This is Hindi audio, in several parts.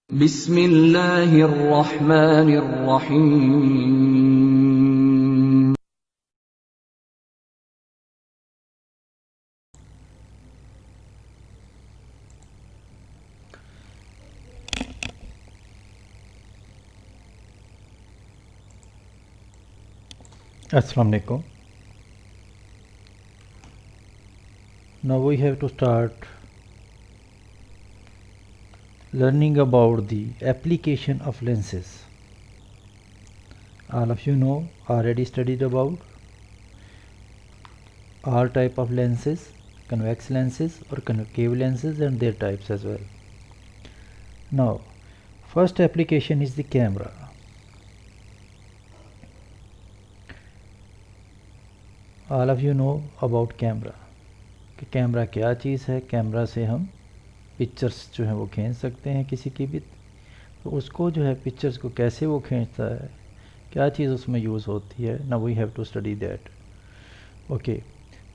बिस्मिल्लाहिर्रहमानिर्रहीम। Assalamu alaikum. Now we have to start learning about the application of lenses. All of you know already studied about all type of lenses, convex lenses or concave lenses and their types as well. Now first application is the camera. All of you know about camera कि कैमरा क्या चीज़ है। कैमरा से हम पिक्चर्स जो है वो खींच सकते हैं किसी की भी। तो उसको जो है पिक्चर्स को कैसे वो खींचता है, क्या चीज़ उसमें यूज़ होती है, ना we have to study that. Okay,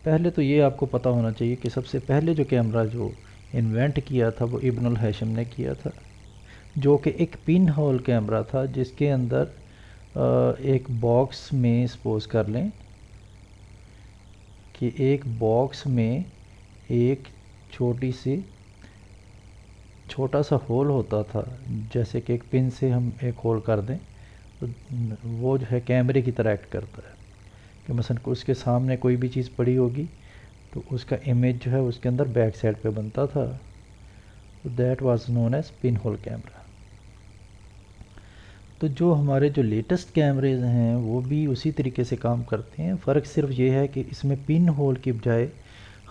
पहले तो ये आपको पता होना चाहिए कि सबसे पहले जो कैमरा जो इन्वेंट किया था वो इब्नुल हैशम ने किया था, जो कि एक पिन होल कैमरा था जिसके अंदर एक बॉक्स में सपोज कर लें कि एक बॉक्स में एक छोटा सा होल होता था, जैसे कि एक पिन से हम एक होल कर दें तो वो जो है कैमरे की तरह एक्ट करता है कि मसलन उसके सामने कोई भी चीज़ पड़ी होगी तो उसका इमेज जो है उसके अंदर बैक साइड पे बनता था। तो that was known as pinhole camera. तो जो हमारे जो लेटेस्ट कैमरेज हैं वो भी उसी तरीके से काम करते हैं। फ़र्क सिर्फ ये है कि इसमें पिन होल की बजाय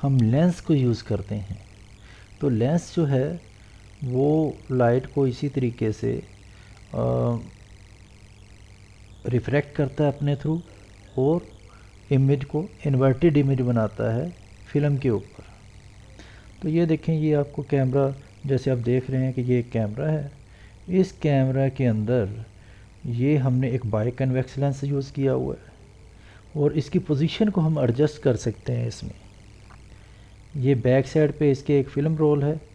हम लेंस को यूज़ करते हैं। तो लेंस जो है वो लाइट को इसी तरीके से रिफ्रैक्ट करता है अपने थ्रू और इमेज को इन्वर्टेड इमेज बनाता है फिल्म के ऊपर। तो ये देखें, ये आपको कैमरा जैसे आप देख रहे हैं कि ये एक कैमरा है। इस कैमरा के अंदर ये हमने एक बाई कन्वेक्स लेंस यूज़ किया हुआ है और इसकी पोजीशन को हम एडजस्ट कर सकते हैं। इसमें ये बैक साइड पे इसके एक फ़िल्म रोल है,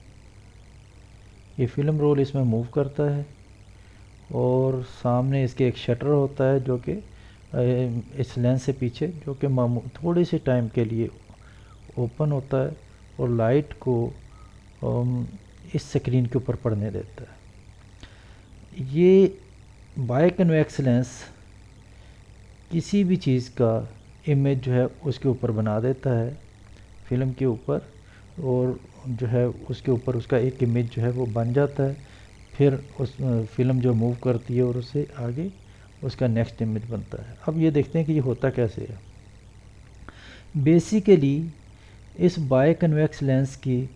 ये फ़िल्म रोल इसमें मूव करता है और सामने इसके एक शटर होता है जो कि इस लेंस से पीछे जो कि थोड़े से टाइम के लिए ओपन होता है और लाइट को इस स्क्रीन के ऊपर पड़ने देता है। ये बाई कन्वेक्स लेंस किसी भी चीज़ का इमेज जो है उसके ऊपर बना देता है फिल्म के ऊपर, और जो है उसके ऊपर उसका एक इमेज जो है वो बन जाता है। फिर उस फिल्म जो मूव करती है और उससे आगे उसका नेक्स्ट इमेज बनता है। अब ये देखते हैं कि ये होता कैसे है। बेसिकली इस बाई कन्वेक्स लेंस की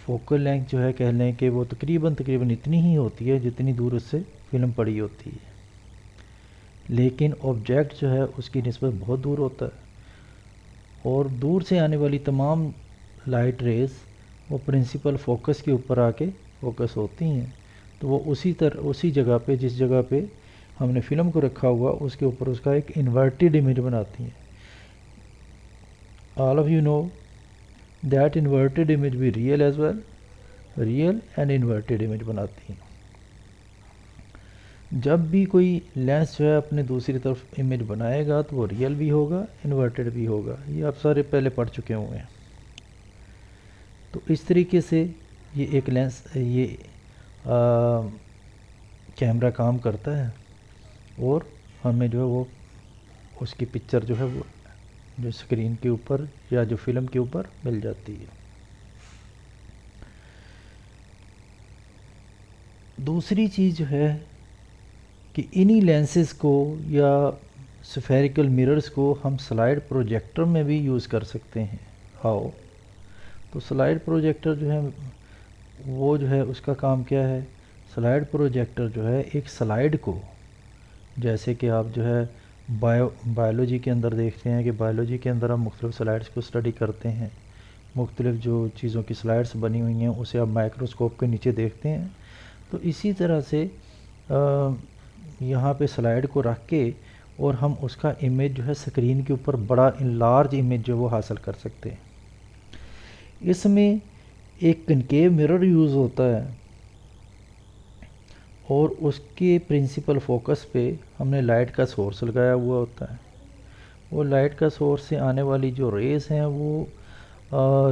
फोकल लेंथ जो है कह लें कि वो तकरीबन इतनी ही होती है जितनी दूर उससे फिल्म पड़ी होती है, लेकिन ऑब्जेक्ट जो है उसकी निस्बत बहुत दूर होता है और दूर से आने वाली तमाम लाइट रेज़ वो प्रिंसिपल फोकस के ऊपर आके फोकस होती हैं। तो वो उसी जगह पे जिस जगह पे हमने फिल्म को रखा हुआ उसके ऊपर उसका एक इन्वर्टेड इमेज बनाती हैं। All of you know that inverted image भी real as well, real and inverted image बनाती हैं। जब भी कोई लेंस जो है अपने दूसरी तरफ इमेज बनाएगा तो वो रियल भी होगा, इन्वर्टेड भी होगा। ये आप सारे पहले पढ़ चुके हुए हैं। तो इस तरीके से ये एक लेंस ये कैमरा काम करता है और हमें जो है वो उसकी पिक्चर जो है वो जो स्क्रीन के ऊपर या जो फिल्म के ऊपर मिल जाती है। दूसरी चीज़ जो है कि इन्हीं लेंसेज को या स्फेरिकल मिरर्स को हम स्लाइड प्रोजेक्टर में भी यूज़ कर सकते हैं। हाउ? तो स्लाइड प्रोजेक्टर जो है वो जो है उसका काम क्या है। स्लाइड प्रोजेक्टर जो है एक स्लाइड को, जैसे कि आप जो है बायोलॉजी के अंदर देखते हैं कि बायोलॉजी के अंदर हम मुख्तलिफ स्लाइड्स को स्टडी करते हैं, मुख्तलिफ जो चीज़ों की स्लाइड्स बनी हुई हैं उसे आप माइक्रोस्कोप के नीचे देखते हैं। तो इसी तरह से यहाँ पे स्लाइड को रख के और हम उसका इमेज जो है स्क्रीन के ऊपर बड़ा लार्ज इमेज जो वो हासिल कर सकते हैं। इसमें एक कनकेव मिरर यूज़ होता है और उसके प्रिंसिपल फोकस पे हमने लाइट का सोर्स लगाया हुआ होता है। वो लाइट का सोर्स से आने वाली जो रेज़ हैं वो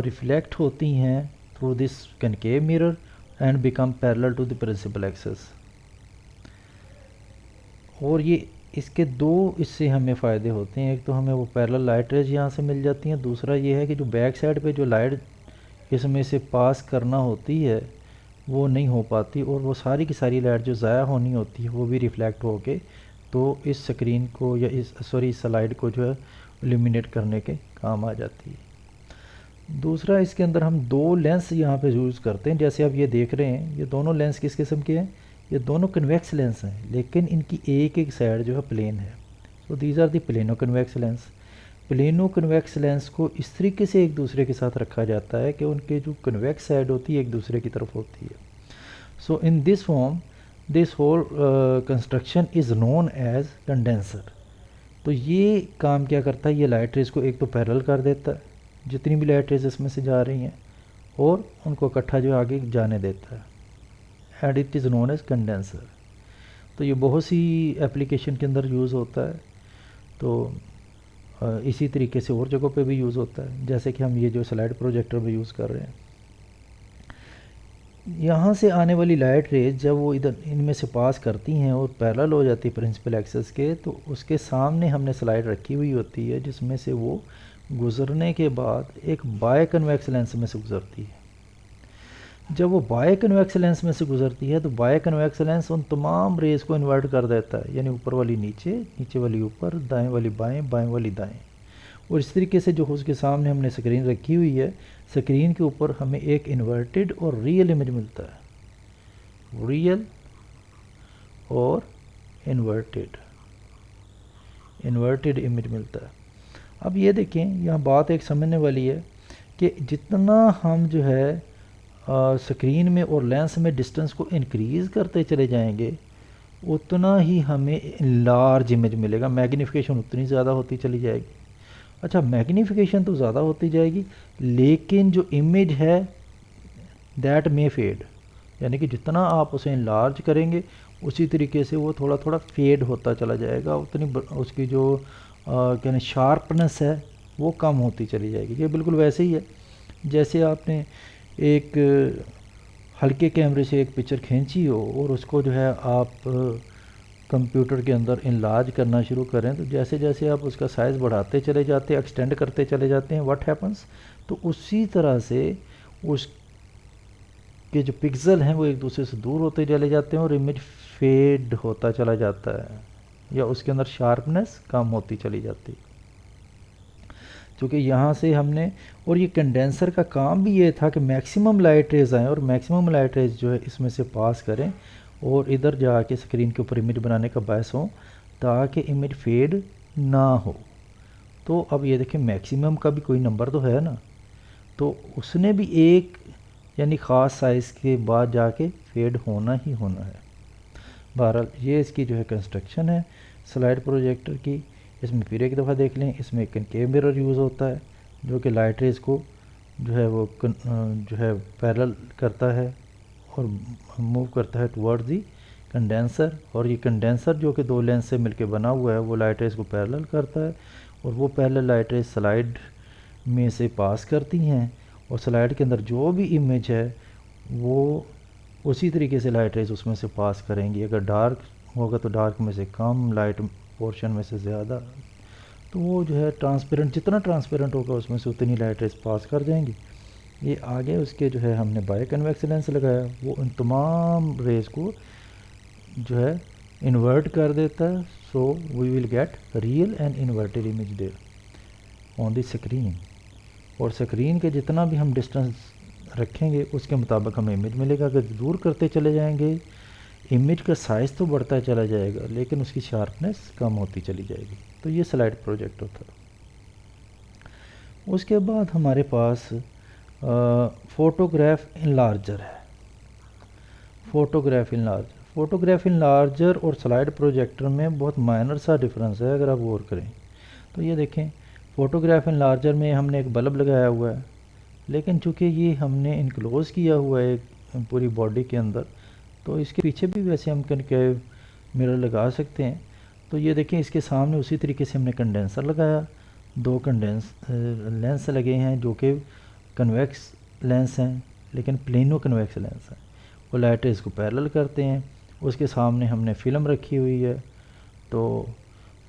रिफ्लेक्ट होती हैं through this concave mirror and become parallel to the principal axis. और ये इसके दो इससे हमें फ़ायदे होते हैं। एक तो हमें वो पैरेलल लाइट रेज यहाँ से मिल जाती हैं, दूसरा ये है कि जो बैक साइड पे जो लाइट इसमें से पास करना होती है वो नहीं हो पाती, और वो सारी की सारी लाइट जो ज़ाया होनी होती है वो भी रिफ़्लेक्ट होके तो इस स्क्रीन को या इस स्लाइड को जो है इल्यूमिनेट करने के काम आ जाती है। दूसरा, इसके अंदर हम दो लेंस यहाँ पे यूज़ करते हैं। जैसे आप ये देख रहे हैं, ये दोनों लेंस किस किस्म के हैं? ये दोनों कन्वेक्स लेंस हैं, लेकिन इनकी एक एक साइड जो है प्लेन है। तो these are the plano convex lens. Plano convex lens को इस तरीके से एक दूसरे के साथ रखा जाता है कि उनके जो कन्वेक्स साइड होती है एक दूसरे की तरफ होती है। So in this form this whole construction is known as condenser. तो ये काम क्या करता है? ये लाइट रेज को एक तो पैरेलल कर देता है, जितनी भी लाइट रेज इसमें से जा रही हैं, और उनको इकट्ठा जो आगे जाने देता है, and it is known as condenser. तो ये बहुत सी एप्लीकेशन के अंदर यूज़ होता है। तो इसी तरीके से और जगहों पे भी यूज़ होता है, जैसे कि हम ये जो स्लाइड प्रोजेक्टर में यूज़ कर रहे हैं। यहाँ से आने वाली लाइट रेज जब वो इधर इनमें से पास करती हैं और पैरेलल हो जाती है प्रिंसिपल एक्सिस के, तो उसके सामने हमने स्लाइड रखी हुई होती है जिसमें से वो गुज़रने के बाद एक बाय कन्वेक्स लेंस में से गुज़रती है। जब वो बाय कन्वेक्स लेंस में से गुज़रती है तो बाय कन्वेक्स लेंस उन तमाम रेज़ को इन्वर्ट कर देता है, यानी ऊपर वाली नीचे, नीचे वाली ऊपर, दाएं वाली बाएं, बाएं वाली दाएं। और इस तरीके से जो उसके सामने हमने स्क्रीन रखी हुई है, स्क्रीन के ऊपर हमें एक इन्वर्टेड और रियल इमेज मिलता है। रियल और इन्वर्टेड इमेज मिलता है। अब ये देखें, यहाँ बात एक समझने वाली है कि जितना हम जो है स्क्रीन में और लेंस में डिस्टेंस को इंक्रीज़ करते चले जाएंगे, उतना ही हमें लार्ज इमेज मिलेगा, मैग्नीफिकेशन उतनी ज़्यादा होती चली जाएगी। अच्छा, मैग्नीफिकेशन तो ज़्यादा होती जाएगी, लेकिन जो इमेज है दैट मे फेड, यानी कि जितना आप उसे इनलार्ज करेंगे उसी तरीके से वो थोड़ा थोड़ा फेड होता चला जाएगा, उतनी उसकी जो कहने शार्पनेस है वो कम होती चली जाएगी। ये बिल्कुल वैसे ही है जैसे आपने एक हल्के कैमरे से एक पिक्चर खींची हो और उसको जो है आप कंप्यूटर के अंदर इनलार्ज करना शुरू करें, तो जैसे जैसे आप उसका साइज़ बढ़ाते चले जाते हैं, एक्सटेंड करते चले जाते हैं, व्हाट हैपन्स, तो उसी तरह से उसके जो पिक्सल हैं वो एक दूसरे से दूर होते चले जाते हैं और इमेज फेड होता चला जाता है, या उसके अंदर शार्पनेस कम होती चली जाती है। क्योंकि यहाँ से हमने, और ये कंडेंसर का काम भी ये था कि मैक्सिमम लाइट रेज आएँ और मैक्सिमम लाइट रेज जो है इसमें से पास करें और इधर जाके स्क्रीन के ऊपर इमेज बनाने का बायस हो, ताकि इमेज फेड ना हो। तो अब ये देखें, मैक्सिमम का भी कोई नंबर तो है ना, तो उसने भी एक यानी ख़ास साइज़ के बाद जाके फेड होना ही होना है। बहरहाल ये इसकी जो है कंस्ट्रक्शन है स्लाइड प्रोजेक्टर की। इसमें फिर एक दफ़ा देख लें, इसमें एक कनकेव मिरर यूज़ होता है जो कि लाइट रेज को जो है वो जो है पैरेलल करता है और मूव करता है टुवर्ड्स दी कंडेंसर, और ये कंडेंसर जो कि दो लेंस से मिलकर बना हुआ है वो लाइट रेज को पैरेलल करता है, और वो पैरेलल लाइट रेज स्लाइड में से पास करती हैं, और स्लाइड के अंदर जो भी इमेज है वो उसी तरीके से लाइट रेज उसमें से पास करेंगी। अगर डार्क होगा तो डार्क में से कम, लाइट पोर्शन में से ज़्यादा, तो वो जो है ट्रांसपेरेंट, जितना ट्रांसपेरेंट होगा उसमें से उतनी लाइट रेज पास कर जाएंगी। ये आगे उसके जो है हमने बाय कन्वेक्स लेंस लगाया, वो उन तमाम रेज को जो है इन्वर्ट कर देता है। So we will get real and inverted image there on the screen, और स्क्रीन के जितना भी हम डिस्टेंस रखेंगे उसके मुताबिक हमें इमेज मिलेगा। अगर दूर करते चले जाएंगे इमेज का साइज़ तो बढ़ता चला जाएगा, लेकिन उसकी शार्पनेस कम होती चली जाएगी। तो ये स्लाइड प्रोजेक्टर था। उसके बाद हमारे पास फ़ोटोग्राफ इनलार्जर है। फ़ोटोग्राफ इनलार्जर और स्लाइड प्रोजेक्टर में बहुत माइनर सा डिफरेंस है अगर आप गौर करें तो। ये देखें, फ़ोटोग्राफ इनलार्जर में हमने एक बल्ब लगाया हुआ है, लेकिन चूँकि ये हमने इनक्लोज़ किया हुआ है पूरी बॉडी के अंदर, तो इसके पीछे भी वैसे हम कनकेव मिरर लगा सकते हैं। तो ये देखें इसके सामने उसी तरीके से हमने कंडेंसर लगाया, 2 लेंस लगे हैं जो कि कन्वेक्स लेंस हैं, लेकिन प्लेनो कन्वेक्स लेंस हैं। वो लाइट इसको पैरेलल करते हैं। उसके सामने हमने फ़िल्म रखी हुई है, तो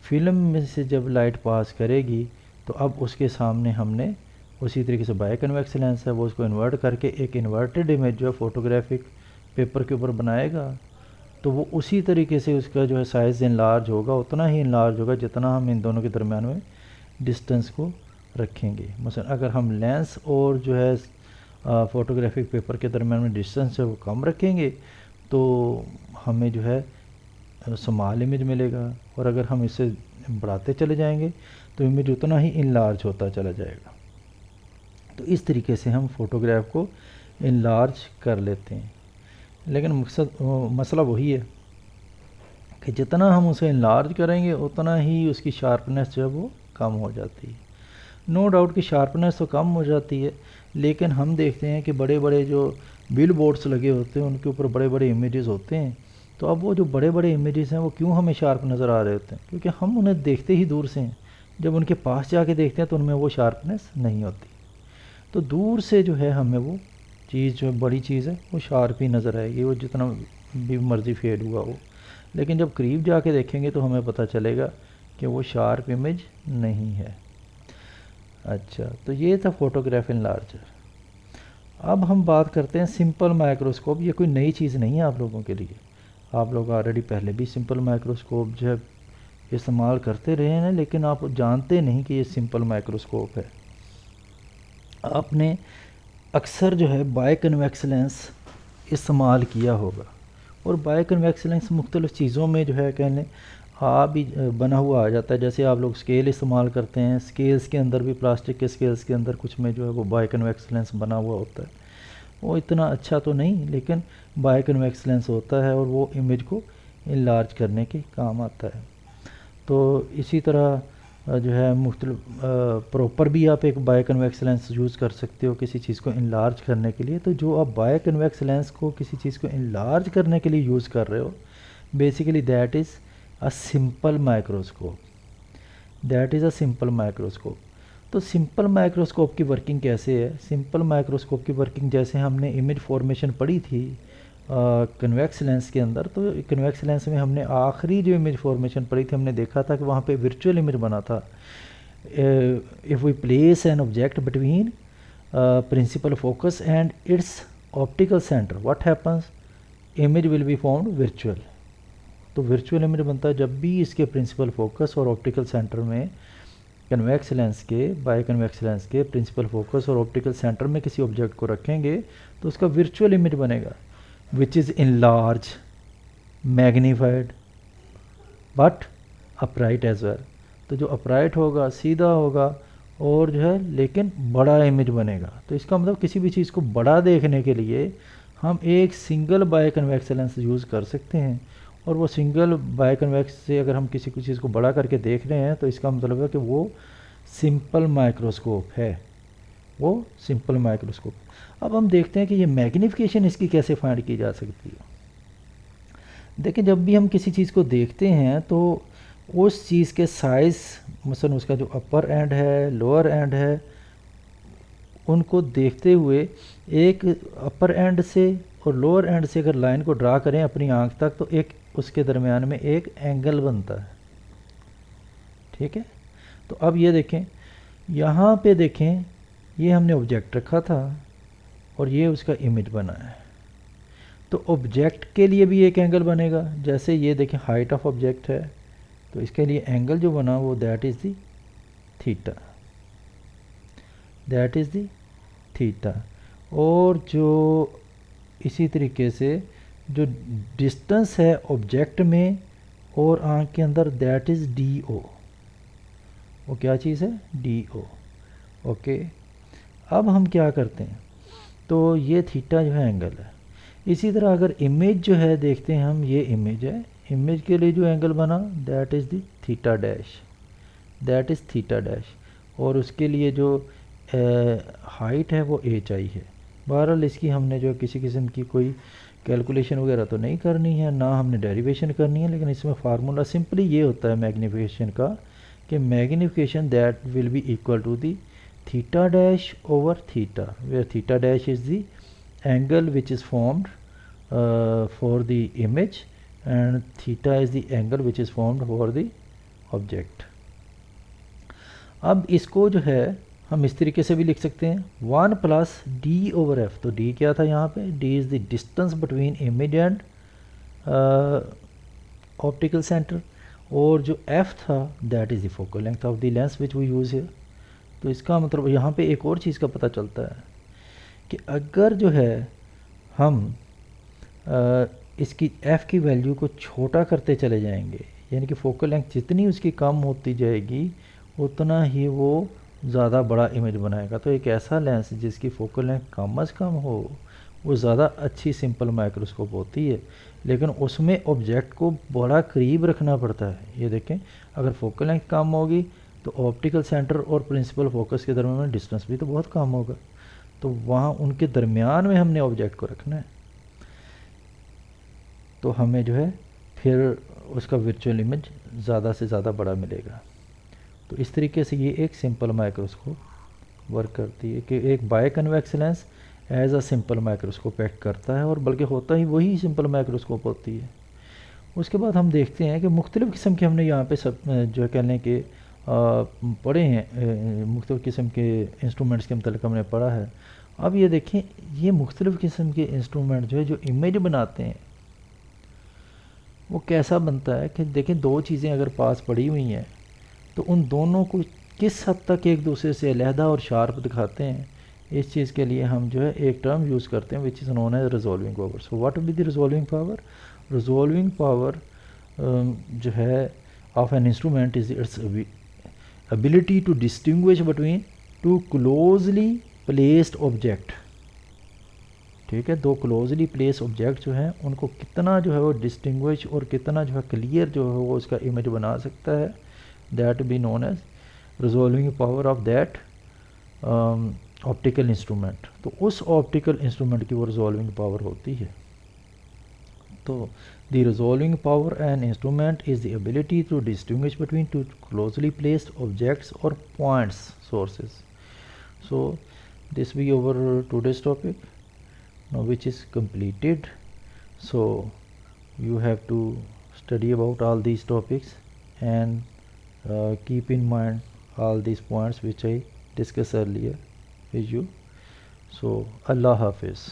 फिल्म में से जब लाइट पास करेगी तो अब उसके सामने हमने उसी तरीके से बाय कन्वेक्स लेंस है, वो उसको इन्वर्ट करके एक इन्वर्टेड इमेज जो है फोटोग्राफिक पेपर के ऊपर बनाएगा। तो वो उसी तरीके से उसका जो है साइज़ इनलार्ज होगा, उतना ही इनलार्ज होगा जितना हम इन दोनों के दरमियान में डिस्टेंस को रखेंगे। मसलन अगर हम लेंस और जो है फ़ोटोग्राफिक पेपर के दरमियान में डिस्टेंस है वो कम रखेंगे तो हमें जो है स्मॉल इमेज मिलेगा, और अगर हम इसे बढ़ाते चले जाएंगे तो इमेज उतना ही इनलार्ज होता चला जाएगा। तो इस तरीके से हम फ़ोटोग्राफ को इनलार्ज कर लेते हैं। लेकिन मसला वही है कि जितना हम उसे इनलार्ज करेंगे उतना ही उसकी शार्पनेस जो है वो कम हो जाती है। नो डाउट कि शार्पनेस तो कम हो जाती है, लेकिन हम देखते हैं कि बड़े बड़े जो बिल बोर्ड्स लगे होते हैं उनके ऊपर बड़े बड़े इमेजेस होते हैं। तो अब वो जो बड़े बड़े इमेजेस हैं वो क्यों हमें शार्प नज़र आ रहे होते हैं? क्योंकि हम उन्हें देखते ही दूर से हैं, जब उनके पास जाके देखते हैं तो उनमें वो शार्पनेस नहीं होती। तो दूर से जो है हमें वो चीज़ जो बड़ी चीज़ है वो शार्प ही नज़र आएगी, वो जितना भी मर्ज़ी फेड हुआ हो। लेकिन जब करीब जाके देखेंगे तो हमें पता चलेगा कि वो शार्प इमेज नहीं है। अच्छा, तो ये था फोटोग्राफ इनलार्जर। अब हम बात करते हैं सिंपल माइक्रोस्कोप। ये कोई नई चीज़ नहीं है आप लोगों के लिए, आप लोग ऑलरेडी पहले भी सिंपल माइक्रोस्कोप जो है इस्तेमाल करते रहे हैं, लेकिन आप जानते नहीं कि ये सिंपल माइक्रोस्कोप है। आपने अक्सर जो है बाय कन्वेक्स लेंस इस्तेमाल किया होगा, और बाय कन्वेक्स लेंस मुख्तलिफ़ चीज़ों में जो है कहने भी बना हुआ आ जाता है। जैसे आप लोग स्केल इस्तेमाल करते हैं, स्केल्स के अंदर भी, प्लास्टिक के स्केल्स के अंदर कुछ में जो है वो बाय कन्वेक्स लेंस बना हुआ होता है। वो इतना अच्छा तो नहीं, लेकिन बाय कन्वेक्स लेंस होता है और वो इमेज को इनलार्ज करने के काम आता है। तो इसी तरह जो है मुख्तलिफ प्रॉपर भी आप एक बाय कन्वेक्स लेंस यूज़ कर सकते हो किसी चीज़ को इनलार्ज करने के लिए। तो जो आप बाय कन्वेक्स लेंस को किसी चीज़ को इनलार्ज करने के लिए यूज़ कर रहे हो, basically that is a simple microscope. That is a simple microscope. तो सिंपल माइक्रोस्कोप की वर्किंग कैसे है? सिंपल माइक्रोस्कोप की वर्किंग जैसे हमने इमेज फॉर्मेशन पढ़ी थी कन्वेक्स लेंस के अंदर, तो कन्वेक्स लेंस में हमने आखिरी जो इमेज फॉर्मेशन पढ़ी थी, हमने देखा था कि वहाँ पे वर्चुअल इमेज बना था। If we place an object between principal focus and its optical centre, what happens? Image will be found virtual. तो वर्चुअल इमेज बनता है जब भी इसके प्रिंसिपल फोकस और ऑप्टिकल सेंटर में कन्वेक्स लेंस के, बाय कन्वेक्स लेंस के प्रिंसिपल फोकस और ऑप्टिकल सेंटर में किसी ऑब्जेक्ट को रखेंगे तो उसका वर्चुअल इमेज बनेगा, which is enlarge, magnified, but upright as well. तो जो अपराइट होगा, सीधा होगा, और जो है लेकिन बड़ा इमेज बनेगा। तो इसका मतलब किसी भी चीज़ को बड़ा देखने के लिए हम एक single biconvex lens use कर सकते हैं, और वो सिंगल बाय कन्वेक्स से अगर हम किसी को चीज़ को बड़ा करके देख रहे हैं तो इसका मतलब है कि वो सिंपल माइक्रोस्कोप है, वो सिंपल माइक्रोस्कोप। अब हम देखते हैं कि ये मैग्नीफिकेशन इसकी कैसे फाइंड की जा सकती है। देखिए, जब भी हम किसी चीज़ को देखते हैं तो उस चीज़ के साइज़, मसलन उसका जो अपर एंड है, लोअर एंड है, उनको देखते हुए एक अपर एंड से और लोअर एंड से अगर लाइन को ड्रा करें अपनी आंख तक तो एक उसके दरमियान में एक एंगल बनता है। ठीक है, तो अब ये देखें, यहाँ पे देखें, ये हमने ऑब्जेक्ट रखा था और ये उसका इमेज बना है। तो ऑब्जेक्ट के लिए भी एक एंगल बनेगा। जैसे ये देखें, हाइट ऑफ ऑब्जेक्ट है, तो इसके लिए एंगल जो बना वो that is the theta, that is the theta. और जो इसी तरीके से जो डिस्टेंस है ऑब्जेक्ट में और आंख के अंदर, दैट इज़ डी ओ। वो क्या चीज़ है? D O. ओके, अब हम क्या करते हैं, तो ये थीटा जो है एंगल है। इसी तरह अगर इमेज जो है देखते हैं हम, ये इमेज है, इमेज के लिए जो एंगल बना that is the theta dash, that is theta dash. और उसके लिए जो हाइट है वो एच आई है। बहरहाल इसकी हमने जो किसी किस्म की कोई कैलकुलेशन वगैरह तो नहीं करनी है, ना हमने डेरिवेशन करनी है, लेकिन इसमें फार्मूला सिंपली ये होता है मैग्नीफिकेशन का कि magnification that will be equal to the theta dash over theta, where theta dash is the angle which is formed for the image and theta is the angle which is formed for the object. अब इसको जो है हम इस तरीके से भी लिख सकते हैं 1 प्लस डी ओवर एफ। तो डी क्या था यहाँ पे, D is the distance between image and optical centre, और जो एफ था that is the focal length of the lens which we use है। तो इसका मतलब यहाँ पे एक और चीज़ का पता चलता है कि अगर जो है हम इसकी f की वैल्यू को छोटा करते चले जाएंगे, यानी कि फोकल लेंथ जितनी उसकी कम होती जाएगी उतना ही वो ज़्यादा बड़ा इमेज बनाएगा। तो एक ऐसा लेंस जिसकी फोकल लेंथ कम से कम हो वो ज़्यादा अच्छी सिंपल माइक्रोस्कोप होती है, लेकिन उसमें ऑब्जेक्ट को बड़ा करीब रखना पड़ता है। ये देखें, अगर फोकल लेंथ कम होगी तो ऑप्टिकल सेंटर और प्रिंसिपल फोकस के दरमियान डिस्टेंस भी तो बहुत कम होगा, तो वहाँ उनके दरमियान में हमने ऑब्जेक्ट को रखना है, तो हमें जो है फिर उसका वर्चुअल इमेज ज़्यादा से ज़्यादा बड़ा मिलेगा। तो इस तरीके से ये एक सिंपल माइक्रोस्कोप वर्क करती है कि एक biconvex lens as a simple microscope act करता है, और बल्कि होता ही वही सिंपल माइक्रोस्कोप होती है। उसके बाद हम देखते हैं कि मुख्तलिफ़ किस्म के हमने यहाँ पे सब जो है कह लें कि पढ़े हैं, मुख्तलिफ़ किस्म के इंस्ट्रूमेंट्स के मतलब हमने पढ़ा है। अब ये देखें, ये मुख्तलिफ़ किस्म के इंस्ट्रूमेंट जो है जो इमेज बनाते हैं वो कैसा बनता है कि देखें, दो चीज़ें अगर पास पड़ी हुई हैं तो उन दोनों को किस हद तक एक दूसरे से अलहदा और शार्प दिखाते हैं, इस चीज़ के लिए हम जो है एक टर्म यूज़ करते हैं which is known as resolving power. So what will be the resolving power? Resolving power जो है of an instrument is its ability to distinguish between two closely placed object. ठीक है, दो क्लोजली प्लेस ऑब्जेक्ट जो हैं उनको कितना जो है वो डिस्टिंग्विश और कितना जो है क्लियर जो है वो उसका इमेज बना सकता है, that be known as resolving power of that optical instrument. तो उस ऑप्टिकल इंस्ट्रूमेंट की वो रिजॉल्विंग पावर होती है। तो the resolving power an instrument is the ability to distinguish between two closely placed objects और points sources. So this be over today's topic now which is completed. So you have to study about all these topics and keep in mind all these points which I discussed earlier with you. So Allah Hafiz.